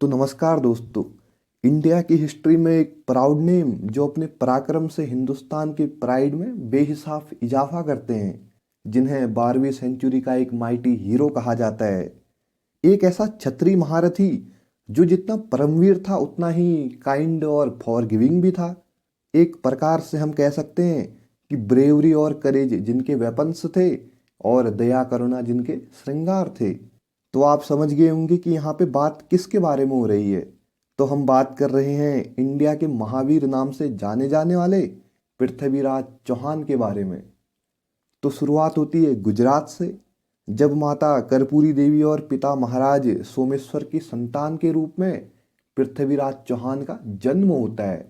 तो नमस्कार दोस्तों। इंडिया की हिस्ट्री में एक प्राउड नेम जो अपने पराक्रम से हिंदुस्तान के प्राइड में बेहिसाब इजाफा करते हैं, जिन्हें 12वीं सेंचुरी का एक माइटी हीरो कहा जाता है। एक ऐसा क्षत्रिय महारथी जो जितना परमवीर था उतना ही काइंड और फॉरगिविंग भी था। एक प्रकार से हम कह सकते हैं कि ब्रेवरी और करेज जिनके वेपन्स थे और दया करुणा जिनके श्रृंगार थे। तो आप समझ गए होंगे कि यहाँ पे बात किसके बारे में हो रही है। तो हम बात कर रहे हैं इंडिया के महावीर नाम से जाने जाने वाले पृथ्वीराज चौहान के बारे में। तो शुरुआत होती है गुजरात से, जब माता कर्पूरी देवी और पिता महाराज सोमेश्वर की संतान के रूप में पृथ्वीराज चौहान का जन्म होता है।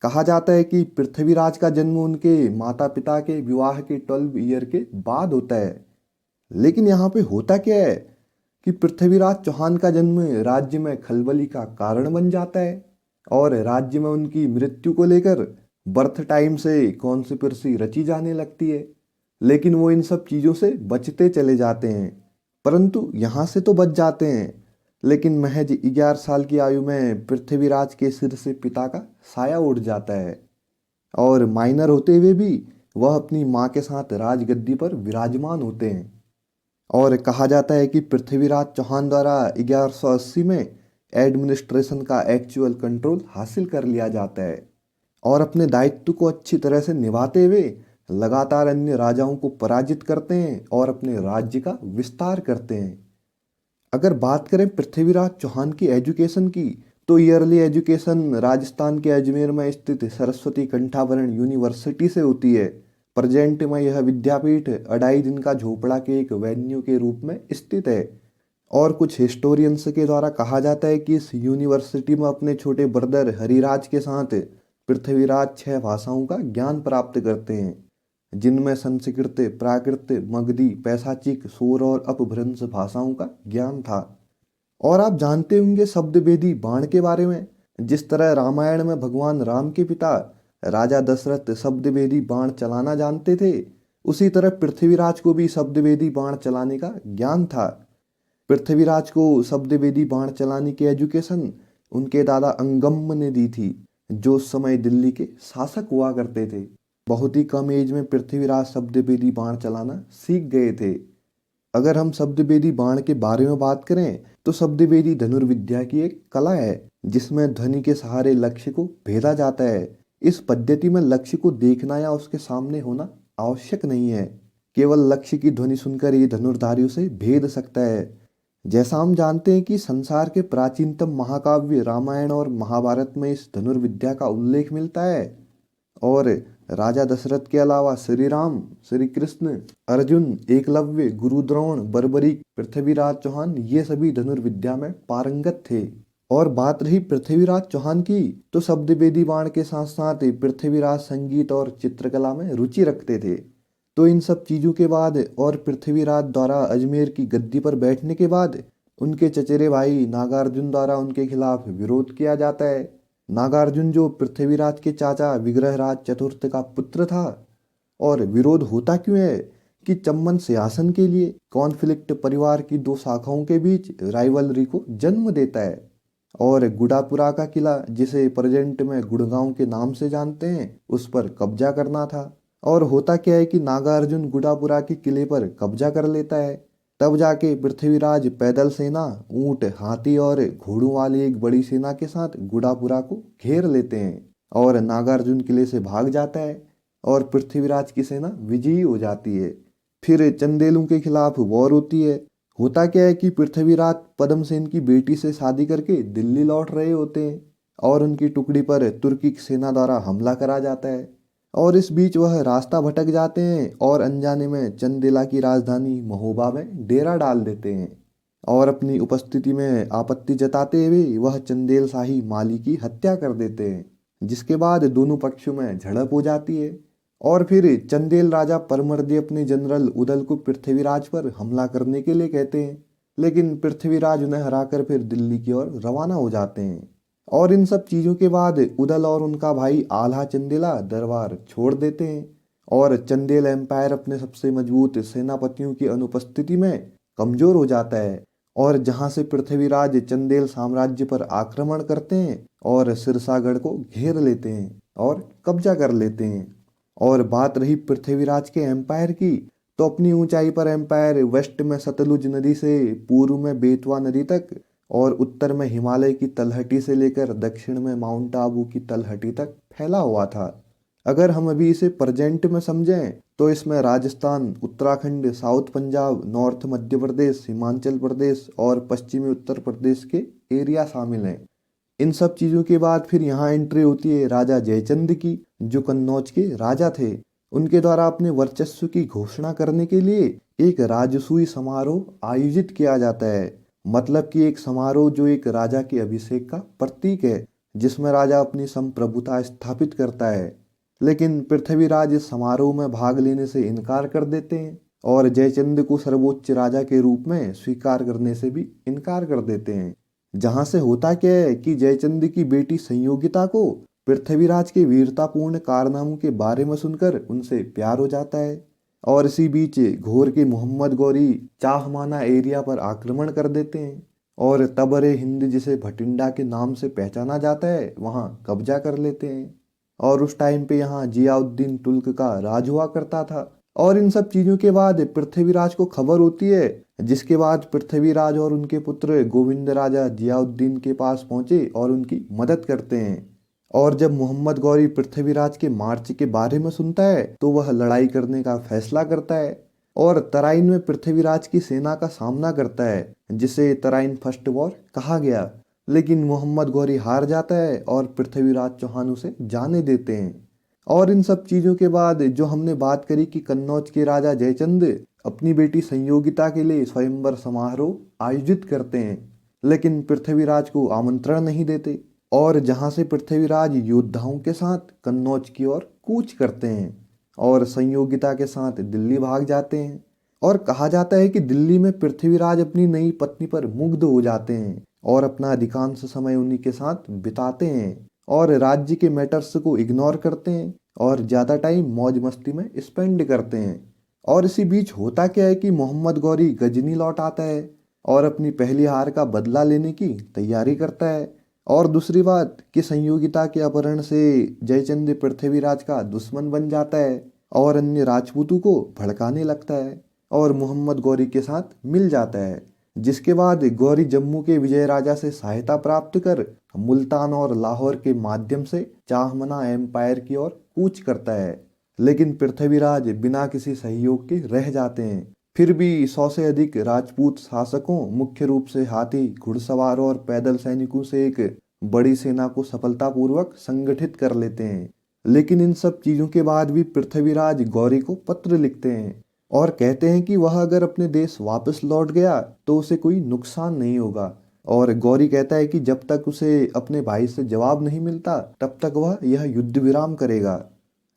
कहा जाता है कि पृथ्वीराज का जन्म उनके माता पिता के विवाह के 12 ईयर के बाद होता है। लेकिन यहाँ पे होता क्या है कि पृथ्वीराज चौहान का जन्म राज्य में खलबली का कारण बन जाता है और राज्य में उनकी मृत्यु को लेकर बर्थ टाइम से कॉन्स्पिरेसी रची जाने लगती है। लेकिन वो इन सब चीज़ों से बचते चले जाते हैं, परंतु यहाँ से तो बच जाते हैं, लेकिन महज 11 साल की आयु में पृथ्वीराज के सिर से पिता का साया उड़ जाता है और माइनर होते हुए भी वह अपनी माँ के साथ राजगद्दी पर विराजमान होते हैं। और कहा जाता है कि पृथ्वीराज चौहान द्वारा 1180 में एडमिनिस्ट्रेशन का एक्चुअल कंट्रोल हासिल कर लिया जाता है और अपने दायित्व को अच्छी तरह से निभाते हुए लगातार अन्य राजाओं को पराजित करते हैं और अपने राज्य का विस्तार करते हैं। अगर बात करें पृथ्वीराज चौहान की एजुकेशन की, तो ईयरली एजुकेशन राजस्थान के अजमेर में स्थित सरस्वती कंठाभरण यूनिवर्सिटी से होती है। प्रेजेंट में यह विद्यापीठ 2.5 दिन का झोपड़ा के एक वेन्यू के रूप में स्थित है और कुछ हिस्टोरियंस के द्वारा कहा जाता है कि इस यूनिवर्सिटी में अपने छोटे ब्रदर हरिराज के साथ पृथ्वीराज 6 भाषाओं का ज्ञान प्राप्त करते हैं, जिनमें संस्कृत, प्राकृत, मगधी, पैशाचिक, सोर और अपभ्रंश भाषाओं का ज्ञान था। और आप जानते होंगे शब्द वेदी बाण के बारे में। जिस तरह रामायण में भगवान राम के पिता राजा दशरथ शब्द वेदी बाण चलाना जानते थे, उसी तरह पृथ्वीराज को भी शब्द वेदी बाण चलाने का ज्ञान था। पृथ्वीराज को शब्द वेदी बाण चलाने की एजुकेशन उनके दादा अंगम्म ने दी थी, जो उस समय दिल्ली के शासक हुआ करते थे। बहुत ही कम एज में पृथ्वीराज शब्द वेदी बाण चलाना सीख गए थे। अगर हम शब्दवेदी बाण के बारे में बात करें, तो शब्दवेदी धनुर्विद्या की एक कला है जिसमें ध्वनि के सहारे लक्ष्य को भेदा जाता है। इस पद्धति में लक्ष्य को देखना या उसके सामने होना आवश्यक नहीं है, केवल लक्ष्य की ध्वनि सुनकर ये धनुर्धारी उसे भेद सकता है। जैसा हम जानते हैं कि संसार के प्राचीनतम महाकाव्य रामायण और महाभारत में इस धनुर्विद्या का उल्लेख मिलता है और राजा दशरथ के अलावा श्री राम, श्री कृष्ण, अर्जुन, एकलव्य, गुरु द्रोण, बर्बरीक, पृथ्वीराज चौहान ये सभी धनुर्विद्या में पारंगत थे। और बात रही पृथ्वीराज चौहान की, तो शब्दवेदी बाण के साथ साथ पृथ्वीराज संगीत और चित्रकला में रुचि रखते थे। तो इन सब चीज़ों के बाद और पृथ्वीराज द्वारा अजमेर की गद्दी पर बैठने के बाद उनके चचेरे भाई नागार्जुन द्वारा उनके खिलाफ विरोध किया जाता है। नागार्जुन जो पृथ्वीराज के चाचा विग्रहराज चतुर्थ का पुत्र था। और विरोध होता क्यों है कि चम्मन सिंहासन के लिए कॉन्फ्लिक्ट परिवार की दो शाखाओं के बीच राइवलरी को जन्म देता है और गुडापुरा का किला, जिसे प्रेजेंट में गुड़गांव के नाम से जानते हैं, उस पर कब्जा करना था। और होता क्या है कि नागार्जुन गुडापुरा के किले पर कब्जा कर लेता है। तब जाके पृथ्वीराज पैदल सेना, ऊंट, हाथी और घोड़ों वाली एक बड़ी सेना के साथ गुडापुरा को घेर लेते हैं और नागार्जुन किले से भाग जाता है और पृथ्वीराज की सेना विजयी हो जाती है। फिर चंदेलों के खिलाफ वॉर होती है। होता क्या है कि पृथ्वीराज पद्मसेन की बेटी से शादी करके दिल्ली लौट रहे होते हैं और उनकी टुकड़ी पर तुर्की सेना द्वारा हमला करा जाता है और इस बीच वह रास्ता भटक जाते हैं और अनजाने में चंदेला की राजधानी महोबा में डेरा डाल देते हैं और अपनी उपस्थिति में आपत्ति जताते हुए वह चंदेल शाही माली की हत्या कर देते हैं, जिसके बाद दोनों पक्षों में झड़प हो जाती है। और फिर चंदेल राजा परमर्दी अपने जनरल उदल को पृथ्वीराज पर हमला करने के लिए कहते हैं, लेकिन पृथ्वीराज उन्हें हराकर फिर दिल्ली की ओर रवाना हो जाते हैं। और इन सब चीज़ों के बाद उदल और उनका भाई आल्हा चंदेला दरबार छोड़ देते हैं और चंदेल एम्पायर अपने सबसे मजबूत सेनापतियों की अनुपस्थिति में कमजोर हो जाता है और जहां से पृथ्वीराज चंदेल साम्राज्य पर आक्रमण करते हैं और सिरसागढ़ को घेर लेते हैं और कब्जा कर लेते हैं। और बात रही पृथ्वीराज के एम्पायर की, तो अपनी ऊंचाई पर एम्पायर वेस्ट में सतलुज नदी से पूर्व में बेतवा नदी तक और उत्तर में हिमालय की तलहटी से लेकर दक्षिण में माउंट आबू की तलहटी तक फैला हुआ था। अगर हम अभी इसे प्रेजेंट में समझें तो इसमें राजस्थान, उत्तराखंड, साउथ पंजाब, नॉर्थ मध्य प्रदेश, हिमाचल प्रदेश और पश्चिमी उत्तर प्रदेश के एरिया शामिल हैं। इन सब चीज़ों के बाद फिर यहाँ एंट्री होती है राजा जयचंद की, जो कन्नौज के राजा थे। उनके द्वारा अपने वर्चस्व की घोषणा करने के लिए एक राजसूय समारोह आयोजित किया जाता है। मतलब कि एक समारोह जो एक राजा के अभिषेक का प्रतीक है, जिसमें राजा अपनी संप्रभुता स्थापित करता है। लेकिन पृथ्वीराज इस समारोह में भाग लेने से इनकार कर देते हैं और जयचंद को सर्वोच्च राजा के रूप में स्वीकार करने से भी इनकार कर देते हैं। जहां से होता क्या है कि जयचंद की बेटी संयोगिता को पृथ्वीराज के वीरतापूर्ण कारनामों के बारे में सुनकर उनसे प्यार हो जाता है। और इसी बीच घोर के मोहम्मद गौरी चाहमाना एरिया पर आक्रमण कर देते हैं और तबरे हिंद, जिसे भटिंडा के नाम से पहचाना जाता है, वहां कब्जा कर लेते हैं। और उस टाइम पे यहाँ जियाउद्दीन तुर्क का राज हुआ करता था। और इन सब चीजों के बाद पृथ्वीराज को खबर होती है, जिसके बाद पृथ्वीराज और उनके पुत्र गोविंद राजा जियाउद्दीन के पास पहुंचे और उनकी मदद करते हैं। और जब मोहम्मद गौरी पृथ्वीराज के मार्च के बारे में सुनता है तो वह लड़ाई करने का फैसला करता है और तराइन में पृथ्वीराज की सेना का सामना करता है, जिसे तराइन फर्स्ट वॉर कहा गया। लेकिन मोहम्मद गौरी हार जाता है और पृथ्वीराज चौहान उसे जाने देते हैं। और इन सब चीज़ों के बाद जो हमने बात करी कि कन्नौज के राजा जयचंद अपनी बेटी संयोगिता के लिए स्वयंवर समारोह आयोजित करते हैं, लेकिन पृथ्वीराज को आमंत्रण नहीं देते। और जहां से पृथ्वीराज योद्धाओं के साथ कन्नौज की ओर कूच करते हैं और संयोगिता के साथ दिल्ली भाग जाते हैं। और कहा जाता है कि दिल्ली में पृथ्वीराज अपनी नई पत्नी पर मुग्ध हो जाते हैं और अपना अधिकांश समय उन्हीं के साथ बिताते हैं और राज्य के मैटर्स को इग्नोर करते हैं और ज़्यादा टाइम मौज मस्ती में स्पेंड करते हैं। और इसी बीच होता क्या है कि मोहम्मद गौरी गजनी लौट आता है और अपनी पहली हार का बदला लेने की तैयारी करता है। और दूसरी बात कि संयोगिता के अपहरण से जयचंद पृथ्वीराज का दुश्मन बन जाता है और अन्य राजपूतों को भड़काने लगता है और मोहम्मद गौरी के साथ मिल जाता है। जिसके बाद गौरी जम्मू के विजय राजा से सहायता प्राप्त कर मुल्तान और लाहौर के माध्यम से चाहमना एम्पायर की ओर कूच करता है। लेकिन पृथ्वीराज बिना किसी सहयोग के रह जाते हैं। फिर भी 100 से अधिक राजपूत शासकों, मुख्य रूप से हाथी, घुड़सवार और पैदल सैनिकों से एक बड़ी सेना को सफलतापूर्वक संगठित कर लेते हैं। लेकिन इन सब चीजों के बाद भी पृथ्वीराज गौरी को पत्र लिखते हैं और कहते हैं कि वह अगर अपने देश वापस लौट गया तो उसे कोई नुकसान नहीं होगा। और गौरी कहता है कि जब तक उसे अपने भाई से जवाब नहीं मिलता तब तक वह यह युद्ध विराम करेगा।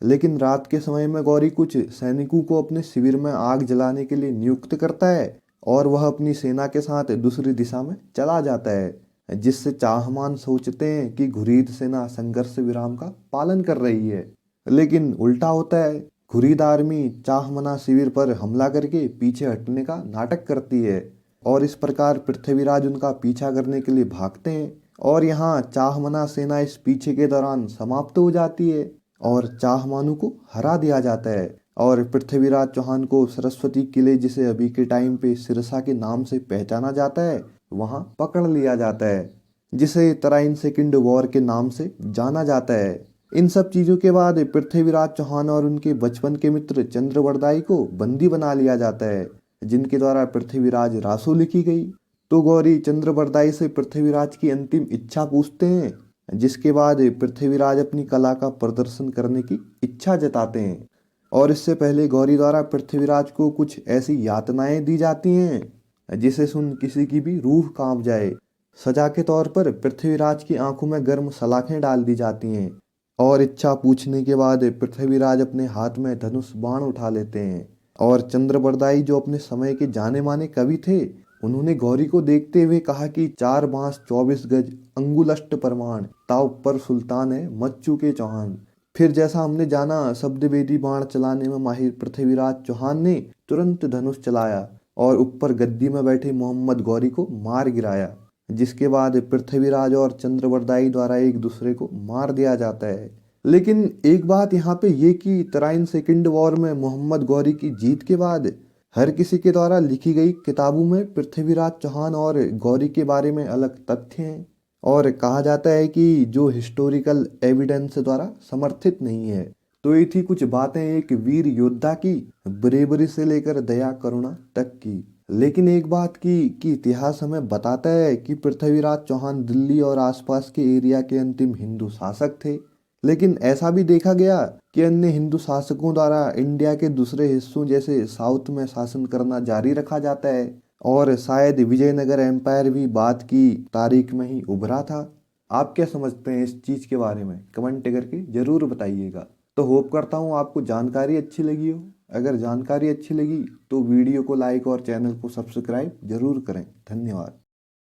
लेकिन रात के समय में गौरी कुछ सैनिकों को अपने शिविर में आग जलाने के लिए नियुक्त करता है और वह अपनी सेना के साथ दूसरी दिशा में चला जाता है, जिससे चाहमान सोचते हैं कि घुरीद सेना संघर्ष विराम का पालन कर रही है। लेकिन उल्टा होता है। घुरीद आर्मी चाहमना शिविर पर हमला करके पीछे हटने का नाटक करती है और इस प्रकार पृथ्वीराज उनका पीछा करने के लिए भागते हैं और यहाँ चाहमना सेना इस पीछे के दौरान समाप्त हो जाती है और चाहमानों को हरा दिया जाता है और पृथ्वीराज चौहान को सरस्वती किले, जिसे अभी के टाइम पे सिरसा के नाम से पहचाना जाता है, वहां पकड़ लिया जाता है, जिसे तराइन सेकंड वॉर के नाम से जाना जाता है। इन सब चीजों के बाद पृथ्वीराज चौहान और उनके बचपन के मित्र चंद्रवरदाई को बंदी बना लिया जाता है, जिनके द्वारा पृथ्वीराज रासो लिखी गई। तो गौरी चंद्रवरदाई से पृथ्वीराज की अंतिम इच्छा पूछते हैं, जिसके बाद पृथ्वीराज अपनी कला का प्रदर्शन करने की इच्छा जताते हैं। और इससे पहले गौरी द्वारा पृथ्वीराज को कुछ ऐसी यातनाएं दी जाती हैं जिसे सुन किसी की भी रूह कांप जाए। सजा के तौर पर पृथ्वीराज की आंखों में गर्म सलाखें डाल दी जाती हैं और इच्छा पूछने के बाद पृथ्वीराज अपने हाथ में धनुष बाण उठा लेते हैं। और चंद्रवरदाई, जो अपने समय के जाने माने कवि थे, उन्होंने गौरी को देखते हुए कहा कि 4 बांस 24 गज अंगुलष्ट परमाण, ताव पर सुल्तान है मच्चू के चौहान। फिर जैसा हमने जाना, शब्द वेदी बाण चलाने में माहिर पृथ्वीराज चौहान ने तुरंत धनुष चलाया और ऊपर गद्दी में बैठे मोहम्मद गौरी को मार गिराया, जिसके बाद पृथ्वीराज और चंद्रबरदाई द्वारा एक दूसरे को मार दिया जाता है। लेकिन एक बात यहाँ पे ये कि तराइन सेकंड वॉर में मोहम्मद गौरी की जीत के बाद हर किसी के द्वारा लिखी गई किताबों में पृथ्वीराज चौहान और गौरी के बारे में अलग तथ्य हैं और कहा जाता है कि जो हिस्टोरिकल एविडेंस द्वारा समर्थित नहीं है। तो ये थी कुछ बातें एक वीर योद्धा की, ब्रेवरी से लेकर दया करुणा तक की। लेकिन एक बात कि इतिहास हमें बताता है कि पृथ्वीराज चौहान दिल्ली और आसपास के एरिया के अंतिम हिंदू शासक थे। लेकिन ऐसा भी देखा गया कि अन्य हिंदू शासकों द्वारा इंडिया के दूसरे हिस्सों जैसे साउथ में शासन करना जारी रखा जाता है और शायद विजयनगर एम्पायर भी बाद की तारीख में ही उभरा था। आप क्या समझते हैं इस चीज़ के बारे में? कमेंट करके ज़रूर बताइएगा। तो होप करता हूँ आपको जानकारी अच्छी लगी हो। अगर जानकारी अच्छी लगी तो वीडियो को लाइक और चैनल को सब्सक्राइब जरूर करें। धन्यवाद।